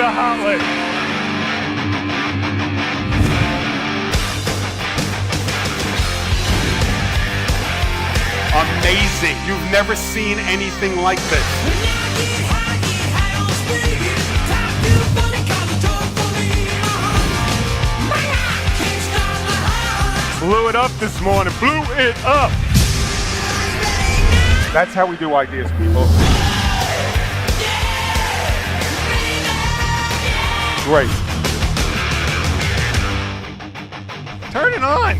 the hot lake. Amazing. You've never seen anything like this. Blew it up this morning, blew it up. That's how we do ideas, people. Great. Turn it on.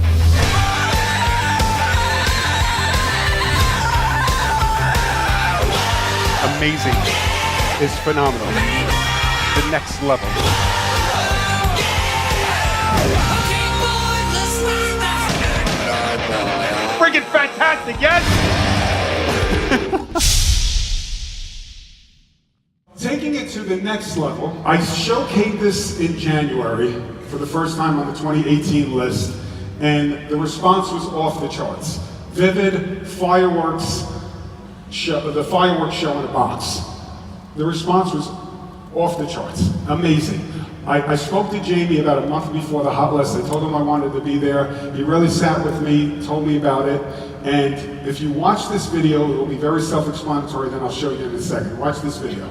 Amazing. It's phenomenal. The next level. Friggin' fantastic, yes? Taking it to the next level, I showcased this in January for the first time on the 2018 list, and the response was off the charts. ViViD fireworks show, the fireworks show in a box. The response was off the charts. Amazing. I spoke to Jamey about a month before the hot list. I told him I wanted to be there. He really sat with me, told me about it. And if you watch this video, it will be very self-explanatory, then I'll show you in a second. Watch this video.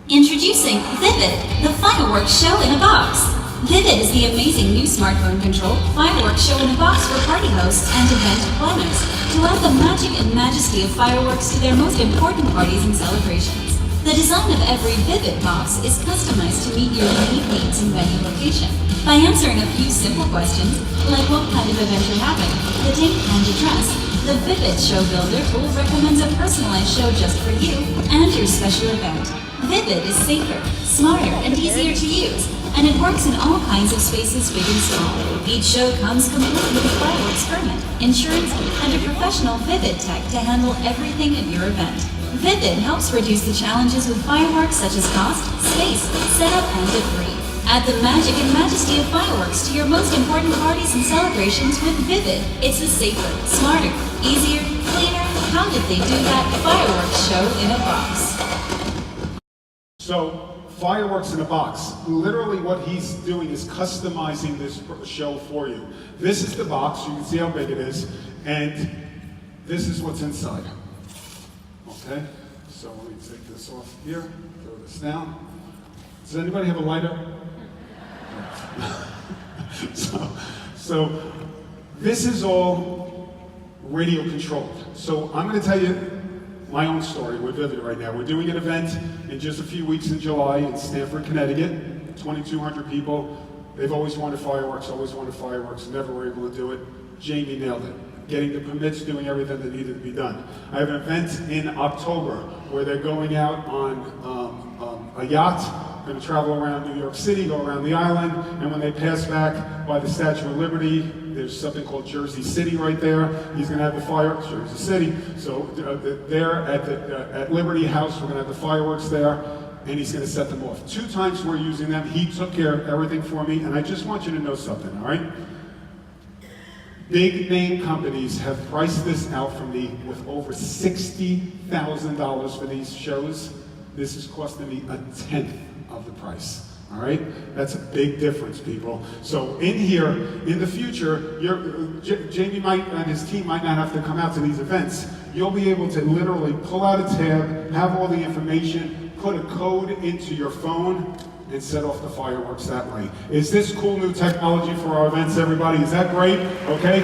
Introducing ViViD, the fireworks show in a box. ViViD is the amazing new smartphone-controlled fireworks show in a box for party hosts and event planners to add the magic and majesty of fireworks to their most important parties and celebrations. The design of every ViViD box is customized to meet your unique needs and venue location. By answering a few simple questions, like what kind of event you're having, the date and address, the ViViD Show Builder tool recommends a personalized show just for you and your special event. ViViD is safer, smarter, and easier to use, and it works in all kinds of spaces, big and small. Each show comes complete with a fireworks permit, insurance, and a professional ViViD tech to handle everything at your event. ViViD helps reduce the challenges with fireworks such as cost, space, setup, and debris. Add the magic and majesty of fireworks to your most important parties and celebrations with ViViD. It's a safer, smarter, easier, cleaner, how did they do that fireworks show in a box. So, fireworks in a box. Literally what he's doing is customizing this show for you. This is the box, you can see how big it is, and this is what's inside. Okay, so let me take this off here, throw this down. Does anybody have a lighter? so this is all radio controlled. So I'm going to tell you my own story with ViViD right now. We're doing an event in just a few weeks in July in Stamford, Connecticut. 2,200 people. They've always wanted fireworks, never were able to do it. Jamey nailed it. Getting the permits, doing everything that needed to be done. I have an event in October where they're going out on a yacht, going to travel around New York City, go around the island, and when they pass back by the Statue of Liberty, there's something called Jersey City right there. He's going to have the fireworks, Jersey City. So there at Liberty House, we're going to have the fireworks there, and he's going to set them off. 2 times we're using them. He took care of everything for me, and I just want you to know something, all right? Big name companies have priced this out for me with over $60,000 for these shows. This is costing me 1/10 of the price. All right, that's a big difference, people. So in here, in the future, Jamey might and his team might not have to come out to these events. You'll be able to literally pull out a tab, have all the information, put a code into your phone, and set off the fireworks that way. Is this cool new technology for our events, everybody? Is that great? Okay.